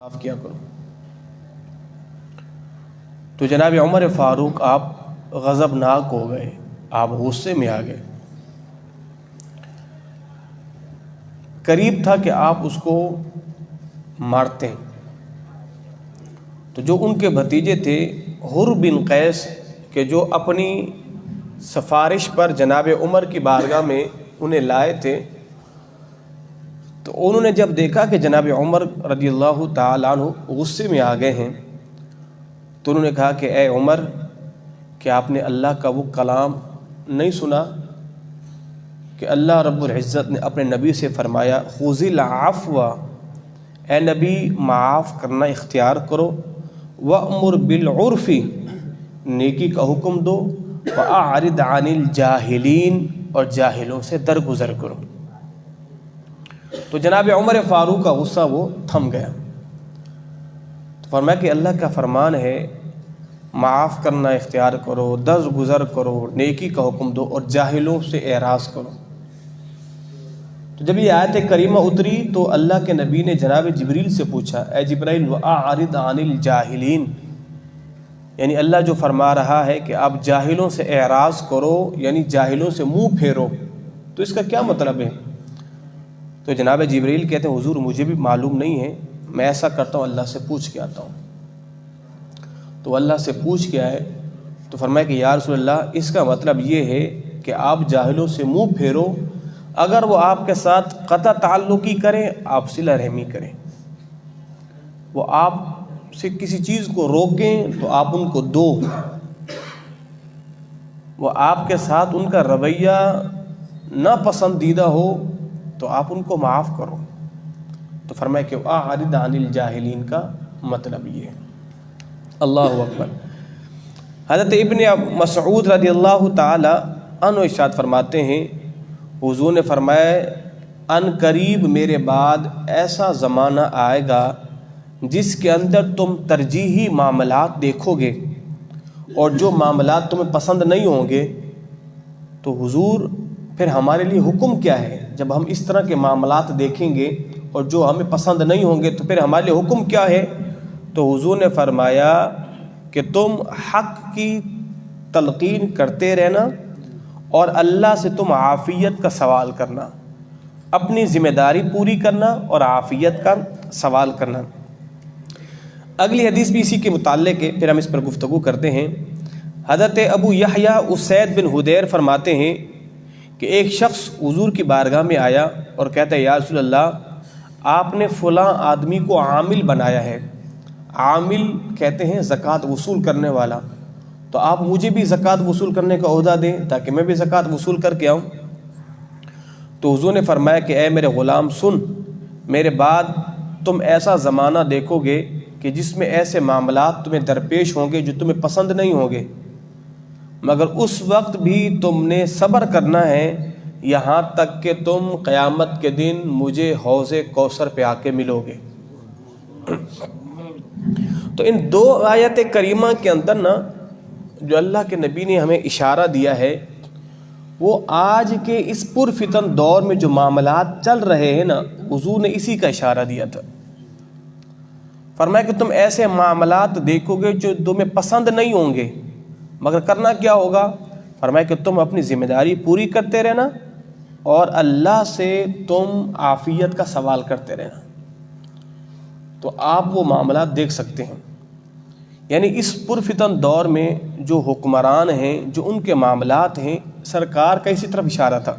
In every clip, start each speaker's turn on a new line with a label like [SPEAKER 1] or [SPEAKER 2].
[SPEAKER 1] معاف کیا کرو۔ تو جناب عمر فاروق آپ غضبناک ہو گئے، آپ غصے میں آ گئے، قریب تھا کہ آپ اس کو مارتے۔ تو جو ان کے بھتیجے تھے حر بن قیس کہ جو اپنی سفارش پر جناب عمر کی بارگاہ میں انہیں لائے تھے، تو انہوں نے جب دیکھا کہ جناب عمر رضی اللہ تعالیٰ عنہ غصے میں آ گئے ہیں، تو انہوں نے کہا کہ اے عمر، کہ آپ نے اللہ کا وہ کلام نہیں سنا کہ اللہ رب العزت نے اپنے نبی سے فرمایا خذ العفو، اے نبی معاف کرنا اختیار کرو، وأمر بالعرف، نیکی کا حکم دو، وأعرض عن الجاہلین، اور جاہلوں سے درگزر کرو۔ تو جناب عمر فاروق کا غصہ وہ تھم گیا۔ تو فرمایا کہ اللہ کا فرمان ہے معاف کرنا اختیار کرو، درگزر کرو، نیکی کا حکم دو، اور جاہلوں سے اعراض کرو۔ تو جب یہ آیت کریمہ اتری تو اللہ کے نبی نے جناب جبریل سے پوچھا، اے جبرائیل وَأَعْرِضْ عَنِ الْجَاهِلِينَ، یعنی اللہ جو فرما رہا ہے کہ آپ جاہلوں سے اعراض کرو، یعنی جاہلوں سے منہ پھیرو، تو اس کا کیا مطلب ہے؟ تو جناب جبریل کہتے ہیں حضور مجھے بھی معلوم نہیں ہے، میں ایسا کرتا ہوں اللہ سے پوچھ کے آتا ہوں۔ تو اللہ سے پوچھ کے آئے تو فرمایا کہ یا رسول اللہ اس کا مطلب یہ ہے کہ آپ جاہلوں سے منہ پھیرو، اگر وہ آپ کے ساتھ قطع تعلقی کریں آپ صلہ رحمی کریں، وہ آپ سے کسی چیز کو روکیں تو آپ ان کو دو، وہ آپ کے ساتھ ان کا رویہ ناپسندیدہ ہو تو آپ ان کو معاف کرو۔ تو فرمایا کہ اعرض عن الجاہلین کا مطلب یہ ہے۔ اللہ اکبر۔ حضرت ابن مسعود رضی اللہ تعالی عنہ ارشاد فرماتے ہیں حضور نے فرمایا ان قریب میرے بعد ایسا زمانہ آئے گا جس کے اندر تم ترجیحی معاملات دیکھو گے، اور جو معاملات تمہیں پسند نہیں ہوں گے تو حضور پھر ہمارے لیے حکم کیا ہے؟ جب ہم اس طرح کے معاملات دیکھیں گے اور جو ہمیں پسند نہیں ہوں گے تو پھر ہمارے لیے حکم کیا ہے؟ تو حضور نے فرمایا کہ تم حق کی تلقین کرتے رہنا اور اللہ سے تم عافیت کا سوال کرنا، اپنی ذمہ داری پوری کرنا اور عافیت کا سوال کرنا۔ اگلی حدیث بھی اسی کے متعلق ہے، پھر ہم اس پر گفتگو کرتے ہیں۔ حضرت ابو یحییٰ اسید بن حدیر فرماتے ہیں کہ ایک شخص حضور کی بارگاہ میں آیا اور کہتا ہے یا رسول اللہ آپ نے فلاں آدمی کو عامل بنایا ہے، عامل کہتے ہیں زکوٰۃ وصول کرنے والا، تو آپ مجھے بھی زکوٰۃ وصول کرنے کا عہدہ دیں تاکہ میں بھی زکوٰۃ وصول کر کے آؤں۔ تو حضور نے فرمایا کہ اے میرے غلام سن، میرے بعد تم ایسا زمانہ دیکھو گے کہ جس میں ایسے معاملات تمہیں درپیش ہوں گے جو تمہیں پسند نہیں ہوں گے، مگر اس وقت بھی تم نے صبر کرنا ہے یہاں تک کہ تم قیامت کے دن مجھے حوض کوثر پہ آ کے ملو گے۔ تو ان دو آیت کریمہ کے اندر نا جو اللہ کے نبی نے ہمیں اشارہ دیا ہے وہ آج کے اس پرفتن دور میں جو معاملات چل رہے ہیں نا، حضور نے اسی کا اشارہ دیا تھا۔ فرمایا کہ تم ایسے معاملات دیکھو گے جو تمہیں پسند نہیں ہوں گے، مگر کرنا کیا ہوگا؟ فرمایا کہ تم اپنی ذمہ داری پوری کرتے رہنا اور اللہ سے تم عافیت کا سوال کرتے رہنا، تو آپ وہ معاملات دیکھ سکتے ہیں۔ یعنی اس پرفتن دور میں جو حکمران ہیں، جو ان کے معاملات ہیں، سرکار کا اسی طرف اشارہ تھا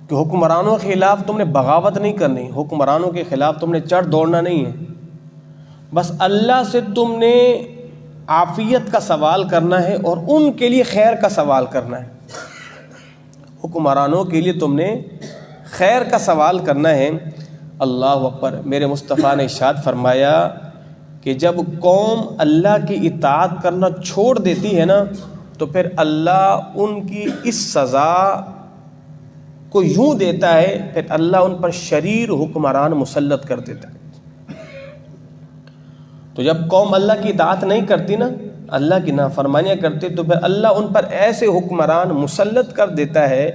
[SPEAKER 1] کہ حکمرانوں کے خلاف تم نے بغاوت نہیں کرنی، حکمرانوں کے خلاف تم نے چڑھ دوڑنا نہیں ہے، بس اللہ سے تم نے عافیت کا سوال کرنا ہے اور ان کے لیے خیر کا سوال کرنا ہے۔ حکمرانوں کے لیے تم نے خیر کا سوال کرنا ہے۔ اللہ اکبر۔ میرے مصطفیٰ نے ارشاد فرمایا کہ جب قوم اللہ کی اطاعت کرنا چھوڑ دیتی ہے نا تو پھر اللہ ان کی اس سزا کو یوں دیتا ہے، پھر اللہ ان پر شریر حکمران مسلط کر دیتا ہے۔ تو جب قوم اللہ کی اطاعت نہیں کرتی نا، اللہ کی نافرمانیاں کرتے، تو پھر اللہ ان پر ایسے حکمران مسلط کر دیتا ہے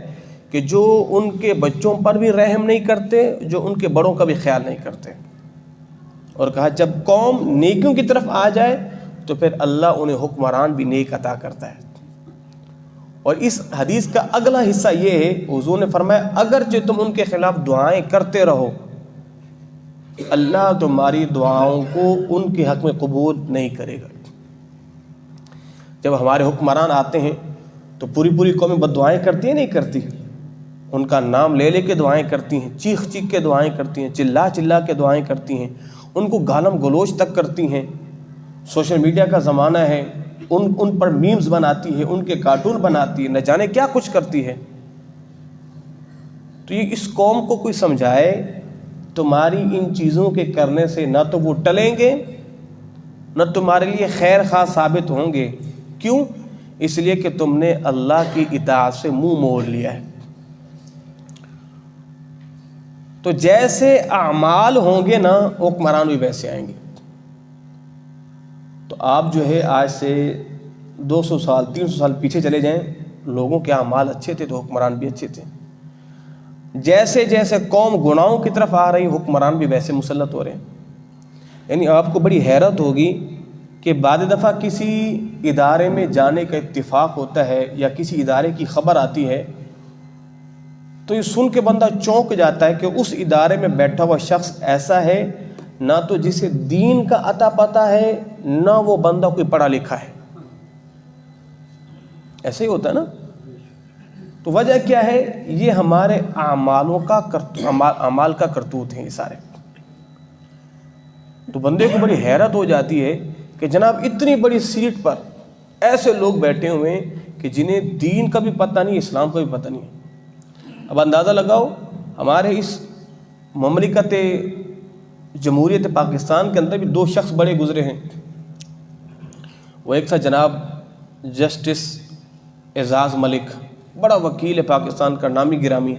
[SPEAKER 1] کہ جو ان کے بچوں پر بھی رحم نہیں کرتے، جو ان کے بڑوں کا بھی خیال نہیں کرتے۔ اور کہا جب قوم نیکیوں کی طرف آ جائے تو پھر اللہ انہیں حکمران بھی نیک عطا کرتا ہے۔ اور اس حدیث کا اگلا حصہ یہ ہے، حضور نے فرمایا اگرچہ تم ان کے خلاف دعائیں کرتے رہو، اللہ تمہاری دعاؤں کو ان کے حق میں قبول نہیں کرے گا۔ جب ہمارے حکمران آتے ہیں تو پوری پوری قومیں بد دعائیں کرتی ہیں، نہیں کرتی؟ ان کا نام لے لے کے دعائیں کرتی ہیں، چیخ چیخ کے دعائیں کرتی ہیں، چلا چلا کے دعائیں کرتی ہیں، ان کو گالم گلوچ تک کرتی ہیں۔ سوشل میڈیا کا زمانہ ہے، ان پر میمز بناتی ہے، ان کے کارٹون بناتی ہے، نہ جانے کیا کچھ کرتی ہے۔ تو یہ اس قوم کو کوئی سمجھائے تمہاری ان چیزوں کے کرنے سے نہ تو وہ ٹلیں گے نہ تمہارے لیے خیر خواہ ثابت ہوں گے۔ کیوں؟ اس لیے کہ تم نے اللہ کی اطاعت سے منہ موڑ لیا ہے۔ تو جیسے اعمال ہوں گے نا، حکمران بھی ویسے آئیں گے۔ تو آپ جو ہے آج سے 200 سال 300 سال پیچھے چلے جائیں، لوگوں کے اعمال اچھے تھے تو حکمران بھی اچھے تھے۔ جیسے جیسے قوم گناہوں کی طرف آ رہی، حکمران بھی ویسے مسلط ہو رہے ہیں۔ یعنی آپ کو بڑی حیرت ہوگی کہ بعض دفعہ کسی ادارے میں جانے کا اتفاق ہوتا ہے یا کسی ادارے کی خبر آتی ہے تو یہ سن کے بندہ چونک جاتا ہے کہ اس ادارے میں بیٹھا ہوا شخص ایسا ہے نہ تو جسے دین کا عطا پتہ ہے، نہ وہ بندہ کوئی پڑھا لکھا ہے۔ ایسے ہی ہوتا ہے نا۔ تو وجہ کیا ہے؟ یہ ہمارے اعمال کا کرتوت ہیں یہ سارے۔ تو بندے کو بڑی حیرت ہو جاتی ہے کہ جناب اتنی بڑی سیٹ پر ایسے لوگ بیٹھے ہوئے ہیں کہ جنہیں دین کا بھی پتہ نہیں، اسلام کا بھی پتہ نہیں ہے۔ اب اندازہ لگاؤ، ہمارے اس مملکت جمہوریت پاکستان کے اندر بھی 2 شخص بڑے گزرے ہیں۔ وہ ایک تھا جناب جسٹس اعزاز ملک، بڑا وکیل ہے پاکستان کا، نامی گرامی۔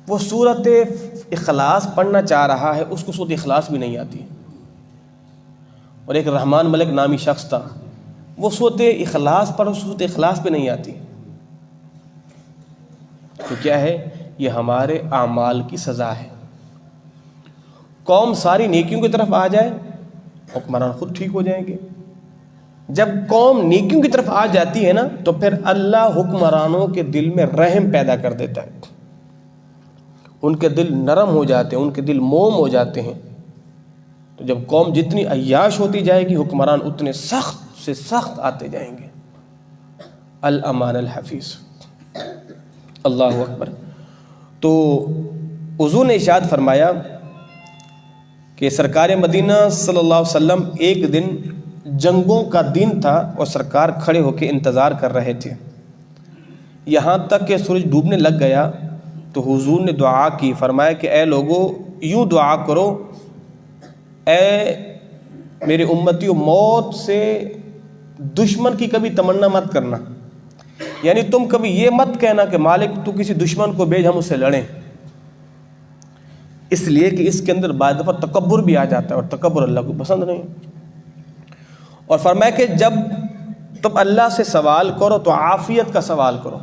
[SPEAKER 1] وہ سورۃ اخلاص پڑھنا چاہ رہا ہے، اس کو سورۃ اخلاص بھی نہیں آتی۔ اور ایک رحمان ملک نامی شخص تھا، وہ سورۃ اخلاص پڑھ، سورۃ اخلاص بھی نہیں آتی۔ تو کیا ہے؟ یہ ہمارے اعمال کی سزا ہے۔ قوم ساری نیکیوں کی طرف آ جائے، حکمران خود ٹھیک ہو جائیں گے۔ جب قوم نیکیوں کی طرف آ جاتی ہے نا تو پھر اللہ حکمرانوں کے دل میں رحم پیدا کر دیتا ہے، ان کے دل نرم ہو جاتے ہیں، ان کے دل موم ہو جاتے ہیں۔ تو جب قوم جتنی عیاش ہوتی جائے گی، حکمران اتنے سخت سے سخت آتے جائیں گے۔ الامان الحفیظ، اللہ اکبر۔ تو حضور نے ارشاد فرمایا کہ سرکار مدینہ صلی اللہ علیہ وسلم ایک دن جنگوں کا دن تھا اور سرکار کھڑے ہو کے انتظار کر رہے تھے، یہاں تک کہ سورج ڈوبنے لگ گیا۔ تو حضور نے دعا کی، فرمایا کہ اے لوگو یوں دعا کرو، اے میرے امتیوں، موت سے دشمن کی کبھی تمنا مت کرنا۔ یعنی تم کبھی یہ مت کہنا کہ مالک تو کسی دشمن کو بھیج ہم اس سے لڑیں، اس لیے کہ اس کے اندر بعض دفعہ تکبر بھی آ جاتا ہے اور تکبر اللہ کو پسند نہیں۔ اور فرمایا کہ جب تم اللہ سے سوال کرو تو عافیت کا سوال کرو۔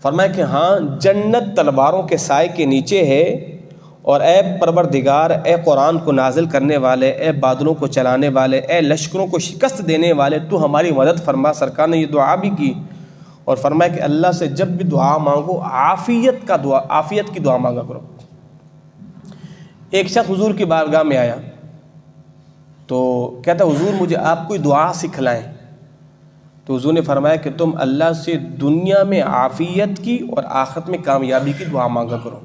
[SPEAKER 1] فرمایا کہ ہاں جنت تلواروں کے سائے کے نیچے ہے، اور اے پروردگار، اے قرآن کو نازل کرنے والے، اے بادلوں کو چلانے والے، اے لشکروں کو شکست دینے والے، تو ہماری مدد فرما۔ سرکار نے یہ دعا بھی کی اور فرمایا کہ اللہ سے جب بھی دعا مانگو عافیت کی دعا مانگا کرو۔ ایک شخص حضور کی بارگاہ میں آیا تو کہتا حضور مجھے آپ کوئی دعا سکھلائیں۔ تو حضور نے فرمایا کہ تم اللہ سے دنیا میں عافیت کی اور آخرت میں کامیابی کی دعا مانگا کرو۔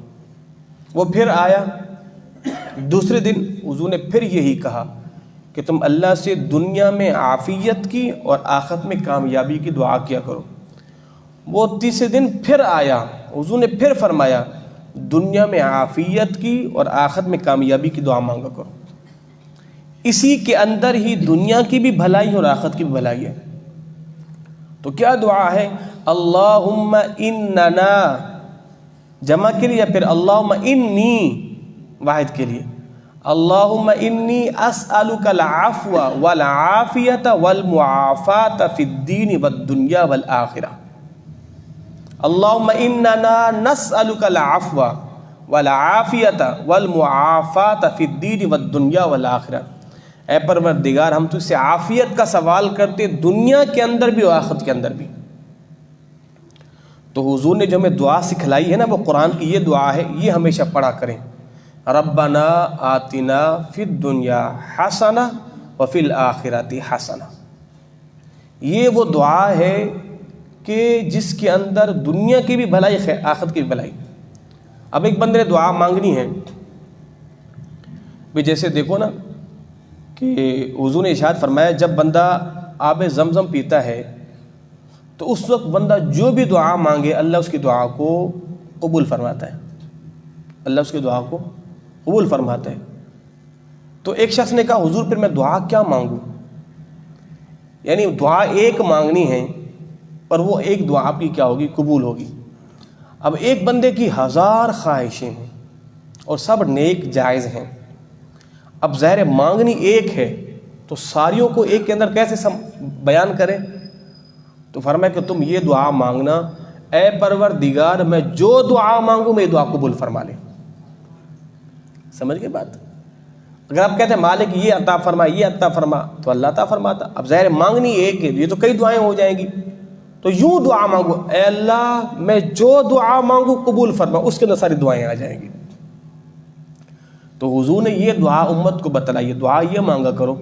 [SPEAKER 1] وہ پھر آیا دوسرے دن، حضور نے پھر یہی کہا کہ تم اللہ سے دنیا میں عافیت کی اور آخرت میں کامیابی کی دعا کیا کرو۔ وہ تیسرے دن پھر آیا، حضور نے پھر فرمایا دنیا میں عافیت کی اور آخرت میں کامیابی کی دعا مانگا کرو۔ اسی کے اندر ہی دنیا کی بھی بھلائی اور آخرت کی بھی بھلائی ہے۔ تو کیا دعا ہے؟ اللہم اننا، جمع کے لیے، یا پھر اللہم انی واحد کے لیے، اللہم انی اسألک العفو والعافیت والمعافات فی الدین والدنیا والآخرہ۔ اللہم اننا نسألک العفو والعافیۃ والمعافات فی الدین والدنیا والآخرہ، اے پروردگار ہم تجھ سے عافیت کا سوال کرتے دنیا کے اندر بھی اور آخرت کے اندر بھی۔ تو حضور نے جو ہمیں دعا سکھلائی ہے نا، وہ قرآن کی یہ دعا ہے، یہ ہمیشہ پڑھا کریں، ربنا آتنا فی الدنیا حسنہ وفی الآخرۃ حسنہ۔ یہ وہ دعا ہے کہ جس کے اندر دنیا کی بھی بھلائی ہے، آخرت کی بھی بھلائی۔ اب ایک بندے نے دعا مانگنی ہے، بھی جیسے دیکھو نا کہ حضور نے ارشاد فرمایا جب بندہ آب زمزم پیتا ہے تو اس وقت بندہ جو بھی دعا مانگے اللہ اس کی دعا کو قبول فرماتا ہے، اللہ اس کی دعا کو قبول فرماتا ہے۔ تو ایک شخص نے کہا حضور پھر میں دعا کیا مانگوں؟ یعنی دعا ایک مانگنی ہے پر وہ ایک دعا آپ کی کیا ہوگی؟ قبول ہوگی۔ اب ایک بندے کی 1000 خواہشیں ہیں اور سب نیک جائز ہیں، اب ظاہر مانگنی ایک ہے تو ساریوں کو ایک کے اندر کیسے بیان کریں؟ تو فرمایا کہ تم یہ دعا مانگنا، اے پروردگار میں جو دعا مانگوں میں یہ دعا قبول فرما لے۔ سمجھ گئے بات؟ اگر آپ کہتے ہیں مالک یہ عطا فرما یہ عطا فرما تو اللہ عطا فرماتا۔ اب ظاہر مانگنی ایک ہے، یہ تو کئی دعائیں ہو جائیں گی، تو یوں دعا مانگو، اے اللہ میں جو دعا مانگوں قبول فرما، اس کے اندر ساری دعائیں آ جائیں گی۔ تو حضور نے یہ دعا امت کو بتلائی، دعا یہ مانگا کرو۔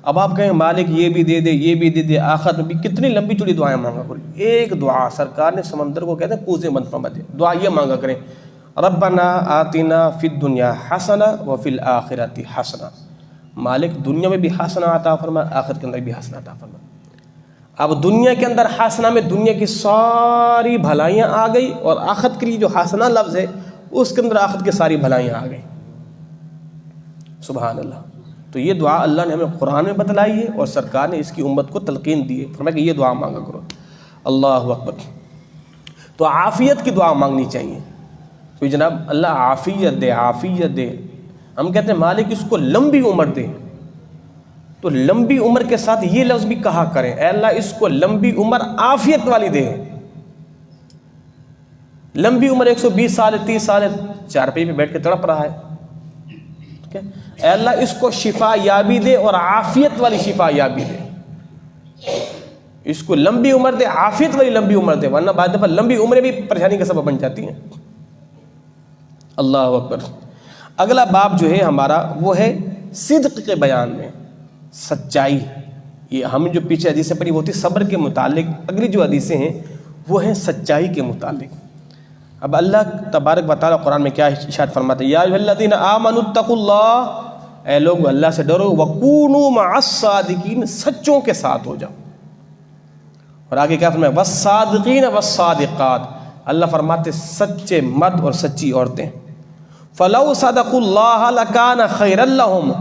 [SPEAKER 1] اب آپ کہیں مالک یہ بھی دے دے یہ بھی دے دے، آخرت میں بھی کتنی لمبی چوڑی دعائیں مانگا کرو۔ ایک دعا سرکار نے سمندر کو کہتے ہیں کوزے بند فرما دے، دعا یہ مانگا کریں، ربنا آتنا فی الدنیا حسنہ وفی الآخرۃ حسنہ، مالک دنیا میں بھی حسنہ عطا فرما، آخرت کے اندر بھی حسنہ عطا فرما۔ اب دنیا کے اندر حسنہ میں دنیا کی ساری بھلائیاں آ گئی، اور آخرت کے لیے جو حسنہ لفظ ہے اس کے اندر آخرت کی ساری بھلائیاں آ گئی۔ سبحان اللہ۔ تو یہ دعا اللہ نے ہمیں قرآن میں بتلائی ہے اور سرکار نے اس کی امت کو تلقین دی ہے، فرمایا کہ یہ دعا مانگا کرو۔ اللہ اکبر۔ تو عافیت کی دعا مانگنی چاہیے، تو جناب اللہ عافیت دے عافیت دے۔ ہم کہتے ہیں مالک اس کو لمبی عمر دے، تو لمبی عمر کے ساتھ یہ لفظ بھی کہا کریں، اے اللہ اس کو لمبی عمر عافیت والی دے۔ لمبی عمر 120 سال 30 سال چارپائی پہ بیٹھ کے تڑپ رہا ہے، اے اللہ اس کو شفا یابی دے اور عافیت والی شفا یابی دے، اس کو لمبی عمر دے، عافیت والی لمبی عمر دے، ورنہ بعد دفعہ لمبی عمریں بھی پریشانی کا سبب بن جاتی ہیں۔ اللہ اکبر۔ اگلا باب جو ہے ہمارا وہ ہے صدق کے بیان میں، سچائی۔ یہ ہم جو پیچھے حدیثیں پڑھی وہ تھی صبر کے متعلق، اگلی جو حدیثیں ہیں وہ ہیں سچائی کے متعلق۔ اب اللہ تبارک و تعالیٰ قرآن میں کیا ارشاد فرماتے ہیں، یا ایھا الذین آمنوا اتقوا اللہ، اے لوگ اللہ سے ڈرو، وکونوا مع الصادقین، سچوں کے ساتھ ہو جاؤ۔ اور آگے کیا فرمایا، والصادقین والصادقات، اللہ فرماتے سچے مرد اور سچی عورتیں۔ فلو صدقوا اللہ لکان خیرا لہم،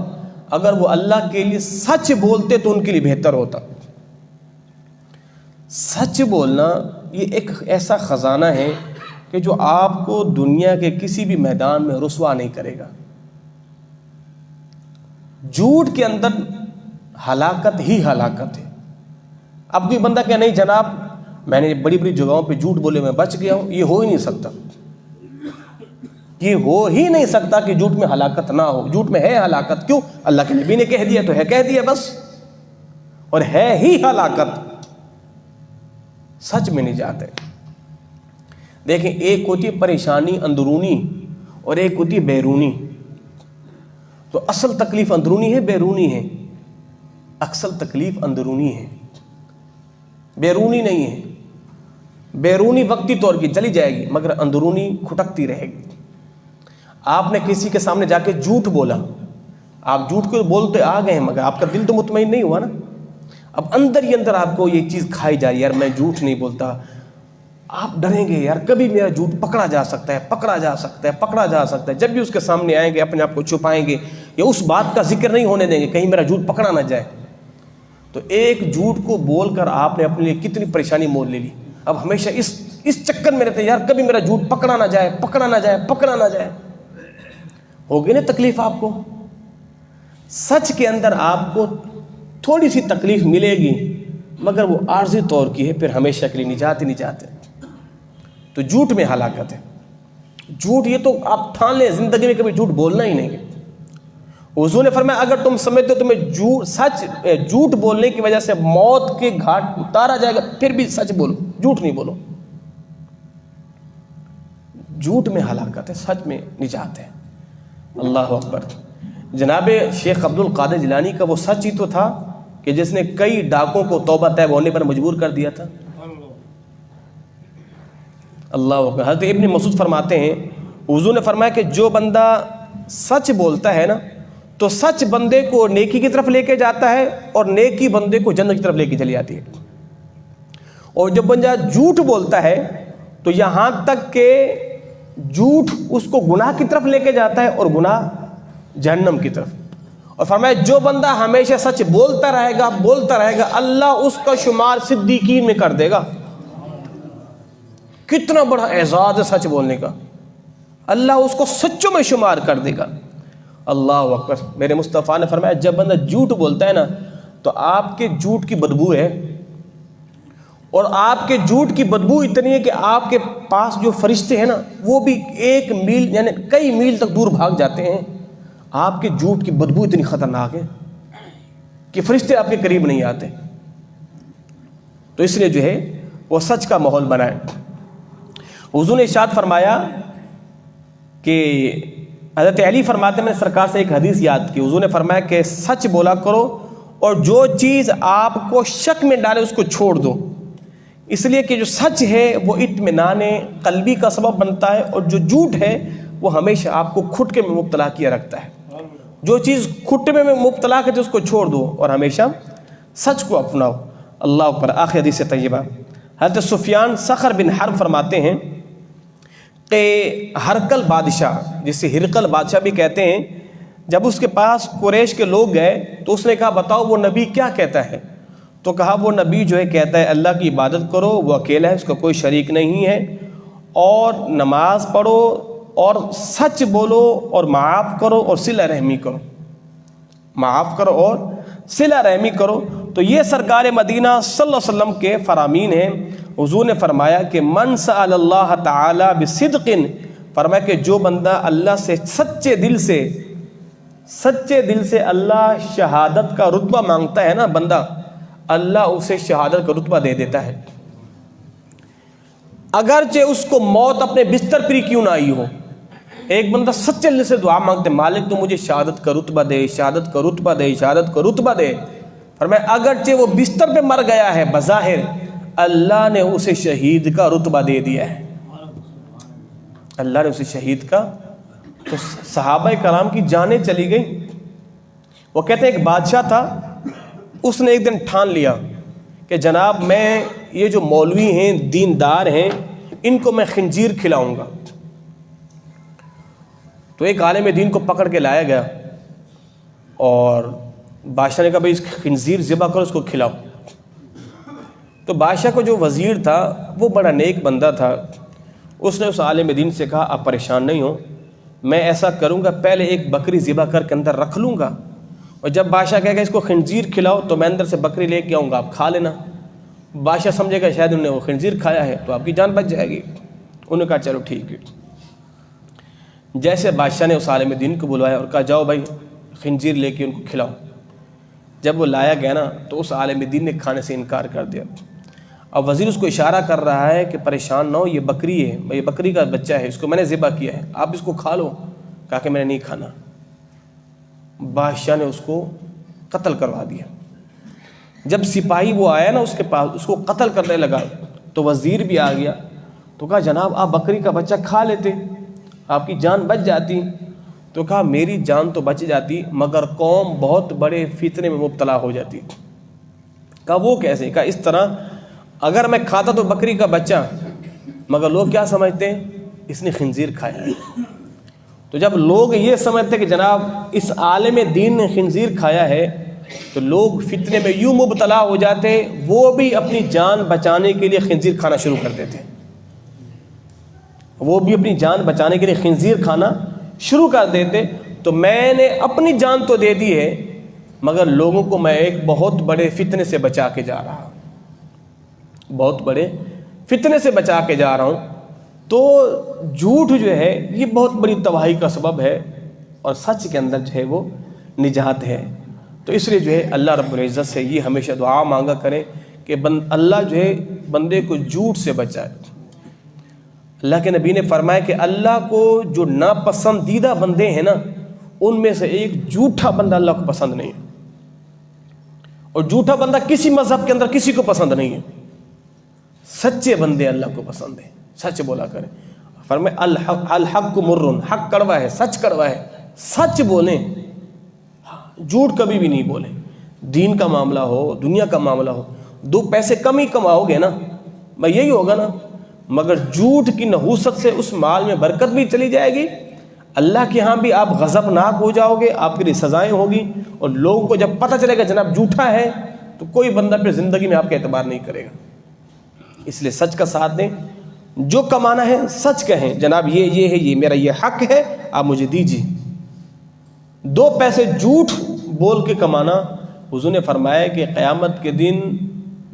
[SPEAKER 1] اگر وہ اللہ کے لیے سچ بولتے تو ان کے لیے بہتر ہوتا۔ سچ بولنا یہ ایک ایسا خزانہ ہے کہ جو آپ کو دنیا کے کسی بھی میدان میں رسوا نہیں کرے گا۔ جھوٹ کے اندر ہلاکت ہی ہلاکت ہے۔ اب کوئی بندہ کہ نہیں جناب میں نے بڑی بڑی جگہوں پہ جھوٹ بولے میں بچ گیا ہوں، یہ ہو ہی نہیں سکتا، یہ ہو ہی نہیں سکتا کہ جھوٹ میں ہلاکت نہ ہو۔ جھوٹ میں ہے ہلاکت، کیوں؟ اللہ کے نبی نے کہہ دیا تو ہے، کہہ دیا بس، اور ہے ہی ہلاکت، سچ میں نہیں جاتے۔ دیکھیں ایک ہوتی ہے پریشانی اندرونی اور ایک ہوتی ہے بیرونی۔ تو اصل تکلیف اندرونی ہے بیرونی ہے؟ اصل تکلیف اندرونی ہے، بیرونی نہیں ہے۔ بیرونی وقتی طور کی چلی جائے گی مگر اندرونی کھٹکتی رہے گی۔ آپ نے کسی کے سامنے جا کے جھوٹ بولا، آپ جھوٹ کو بولتے آ گئے ہیں مگر آپ کا دل تو مطمئن نہیں ہوا نا۔ اب اندر ہی اندر آپ کو یہ چیز کھائی جا رہی ہے، یار میں جھوٹ نہیں بولتا، آپ ڈریں گے یار کبھی میرا جھوٹ پکڑا جا سکتا ہے، پکڑا جا سکتا ہے، پکڑا جا سکتا ہے۔ جب بھی اس کے سامنے آئیں گے اپنے آپ کو چھپائیں گے یا اس بات کا ذکر نہیں ہونے دیں گے کہیں میرا جھوٹ پکڑا نہ جائے۔ تو ایک جھوٹ کو بول کر آپ نے اپنے لیے کتنی پریشانی مول لے لی۔ اب ہمیشہ اس چکر میں رہتے ہیں یار کبھی میرا جھوٹ پکڑا نہ جائے، پکڑا نہ جائے، پکڑا نہ جائے۔ ہوگی نا تکلیف آپ کو؟ سچ کے اندر آپ کو تھوڑی سی تکلیف ملے گی مگر وہ عارضی طور کی ہے، پھر ہمیشہ کے لیے نجات ہی نجات ہے۔ تو جھوٹ میں ہلاکت ہے، جھوٹ یہ تو آپ ٹھان لیں زندگی میں کبھی جھوٹ بولنا ہی نہیں ہے۔ حضور نے فرمایا اگر تم سمجھتے ہو تمہیں جھوٹ بولنے کی وجہ سے موت کے گھاٹ اتارا جائے گا، پھر بھی سچ بولو، جھوٹ نہیں بولو۔ جھوٹ میں ہلاکت ہے، سچ میں نجات ہے۔ اللہ اکبر۔ جناب شیخ عبد القادر جیلانی کا وہ سچ ہی تو تھا کہ جس نے کئی ڈاکوں کو توبہ طیب ہونے پر مجبور کر دیا تھا۔ اللہ اکبر۔ حضرت ابن مسعود فرماتے ہیں حضور نے فرمایا کہ جو بندہ سچ بولتا ہے نا تو سچ بندے کو نیکی کی طرف لے کے جاتا ہے اور نیکی بندے کو جنت کی طرف لے کے چلی جاتی ہے، اور جب بندہ جھوٹ بولتا ہے تو یہاں تک کہ جھوٹ اس کو گناہ کی طرف لے کے جاتا ہے اور گناہ جہنم کی طرف۔ اور فرمایا جو بندہ ہمیشہ سچ بولتا رہے گا اللہ اس کا شمار صدیقین میں کر دے گا۔ کتنا بڑا اعزاز ہے سچ بولنے کا، اللہ اس کو سچوں میں شمار کر دے گا۔ اللہ اکبر۔ میرے مصطفیٰ نے فرمایا جب بندہ جھوٹ بولتا ہے نا تو آپ کے جھوٹ کی بدبو ہے، اور آپ کے جھوٹ کی بدبو اتنی ہے کہ آپ کے پاس جو فرشتے ہیں نا وہ بھی 1 میل یعنی کئی میل تک دور بھاگ جاتے ہیں۔ آپ کے جھوٹ کی بدبو اتنی خطرناک ہے کہ فرشتے آپ کے قریب نہیں آتے۔ تو اس لیے جو ہے وہ سچ کا ماحول بنائے۔ حضور نے ارشاد فرمایا کہ حضرت علی فرماتے ہیں میں نے سرکار سے ایک حدیث یاد کی، حضور نے فرمایا کہ سچ بولا کرو اور جو چیز آپ کو شک میں ڈالے اس کو چھوڑ دو، اس لیے کہ جو سچ ہے وہ اطمینان قلبی کا سبب بنتا ہے، اور جو جھوٹ ہے وہ ہمیشہ آپ کو کھٹکے میں مبتلا کیا رکھتا ہے۔ جو چیز کھٹکے میں مبتلا کرتے اس کو چھوڑ دو اور ہمیشہ سچ کو اپناؤ۔ اللہ اکبر۔ آخر حدیث طیبہ حضرت سفیان صخر بن حرب فرماتے ہیں کہ ہرقل بادشاہ، جسے ہرقل بادشاہ بھی کہتے ہیں، جب اس کے پاس قریش کے لوگ گئے تو اس نے کہا بتاؤ وہ نبی کیا کہتا ہے؟ تو کہا وہ نبی جو ہے کہتا ہے اللہ کی عبادت کرو، وہ اکیلا ہے، اس کا کوئی شریک نہیں ہے، اور نماز پڑھو اور سچ بولو اور معاف کرو اور صلہ رحمی کرو، معاف کرو اور صلہ رحمی کرو۔ تو یہ سرکار مدینہ صلی اللہ علیہ وسلم کے فرامین ہیں۔ حضور نے فرمایا کہ من سأل اللہ تعالی بصدق، فرمایا کہ جو بندہ اللہ سے سچے دل سے اللہ شہادت کا رتبہ مانگتا ہے نا بندہ، اللہ اسے شہادت کا رتبہ دے دیتا ہے، اگرچہ اس کو موت اپنے بستر پر کیوں نہ آئی ہو۔ ایک بندہ سچے دل سے دعا مانگتے مالک تو مجھے شہادت کا رتبہ دے، شہادت کا رتبہ دے، شہادت کا رتبہ دے، فرمایا اگرچہ وہ بستر پہ مر گیا ہے بظاہر اللہ نے اسے شہید کا رتبہ دے دیا ہے، اللہ نے اسے شہید کا۔ تو صحابہ کرام کی جانیں چلی گئیں۔ وہ کہتے ہیں ایک بادشاہ تھا، اس نے ایک دن ٹھان لیا کہ جناب میں یہ جو مولوی ہیں دیندار ہیں ان کو میں خنزیر کھلاؤں گا۔ تو ایک عالم دین کو پکڑ کے لایا گیا اور بادشاہ نے کہا بھائی اس خنزیر ذبح کرو، اس کو کھلاؤ۔ تو بادشاہ کو جو وزیر تھا وہ بڑا نیک بندہ تھا، اس نے اس عالم دین سے کہا آپ پریشان نہیں ہو، میں ایسا کروں گا پہلے ایک بکری ذبح کر کے اندر رکھ لوں گا، اور جب بادشاہ کہے گا اس کو خنزیر کھلاؤ تو میں اندر سے بکری لے کے آؤں گا، آپ کھا لینا۔ بادشاہ سمجھے گا شاید انہوں نے وہ خنزیر کھایا ہے تو آپ کی جان بچ جائے گی۔ انہوں نے کہا چلو ٹھیک ہے۔ جیسے بادشاہ نے اس عالم دین کو بلوایا اور کہا جاؤ بھائی خنزیر لے کے ان کو کھلاؤ، جب وہ لایا گیا نا تو اس عالم دین نے کھانے سے انکار کر دیا۔ اب وزیر اس کو اشارہ کر رہا ہے کہ پریشان نہ ہو، یہ بکری ہے، یہ بکری کا بچہ ہے، اس کو میں نے ذبح کیا ہے، آپ اس کو کھا لو۔ کہا کہ میں نے نہیں کھانا۔ بادشاہ نے اس کو قتل کروا دیا۔ جب سپاہی وہ آیا نا اس کے پاس اس کو قتل کرنے لگا تو وزیر بھی آ گیا، تو کہا جناب آپ بکری کا بچہ کھا لیتے، آپ کی جان بچ جاتی۔ تو کہا میری جان تو بچ جاتی مگر قوم بہت بڑے فتنے میں مبتلا ہو جاتی۔ کہا وہ کیسے؟ کہا اس طرح اگر میں کھاتا تو بکری کا بچہ، مگر لوگ کیا سمجھتے ہیں اس نے خنزیر کھایا ہے۔ تو جب لوگ یہ سمجھتے کہ جناب اس عالم دین نے خنزیر کھایا ہے تو لوگ فتنے میں یوں مبتلا ہو جاتے، وہ بھی اپنی جان بچانے کے لیے خنزیر کھانا شروع کر دیتے، وہ بھی اپنی جان بچانے کے لیے خنزیر کھانا شروع کر دیتے۔ تو میں نے اپنی جان تو دے دی ہے مگر لوگوں کو میں ایک بہت بڑے فتنے سے بچا کے جا رہا ہوں، بہت بڑے فتنے سے بچا کے جا رہا ہوں۔ تو جھوٹ جو ہے یہ بہت بڑی تباہی کا سبب ہے، اور سچ کے اندر جو ہے وہ نجات ہے۔ تو اس لیے جو ہے اللہ رب العزت سے یہ ہمیشہ دعا مانگا کریں کہ اللہ جو ہے بندے کو جھوٹ سے بچائے۔ اللہ کے نبی نے فرمایا کہ اللہ کو جو ناپسندیدہ بندے ہیں نا، ان میں سے ایک جھوٹا بندہ اللہ کو پسند نہیں ہے، اور جھوٹا بندہ کسی مذہب کے اندر کسی کو پسند نہیں ہے۔ سچے بندے اللہ کو پسند ہیں، سچ بولا کریں۔ فرمایا الحق مرن، حق کڑوا ہے، سچ کڑوا ہے، سچ بولیں، جھوٹ کبھی بھی نہیں بولیں۔ دین کا معاملہ ہو، دنیا کا معاملہ ہو، دو پیسے کم ہی کماؤ گے نا، میں یہی ہوگا نا، مگر جھوٹ کی نحوست سے اس مال میں برکت بھی چلی جائے گی، اللہ کے ہاں بھی آپ غضبناک ہو جاؤ گے، آپ کے لیے سزائیں ہوگی، اور لوگوں کو جب پتہ چلے گا جناب جھوٹا ہے تو کوئی بندہ پھر زندگی میں آپ کا اعتبار نہیں کرے گا۔ اس لیے سچ کا ساتھ دیں، جو کمانا ہے سچ کہیں، جناب یہ ہے، یہ میرا یہ حق ہے، آپ مجھے دیجیے۔ دو پیسے جھوٹ بول کے کمانا، حضور نے فرمایا کہ قیامت کے دن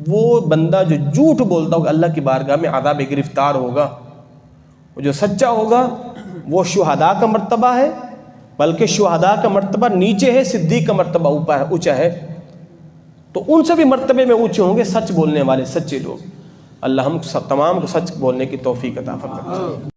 [SPEAKER 1] وہ بندہ جو جھوٹ بولتا ہوگا اللہ کی بارگاہ میں عذاب گرفتار ہوگا۔ جو سچا ہوگا وہ شہداء کا مرتبہ ہے، بلکہ شہداء کا مرتبہ نیچے ہے، صدیق کا مرتبہ اوپر ہے، اونچا ہے، تو ان سے بھی مرتبے میں اونچے ہوں گے سچ بولنے والے سچے لوگ۔ اللہ ہم تمام کو سچ بولنے کی توفیق عطا فرمائے۔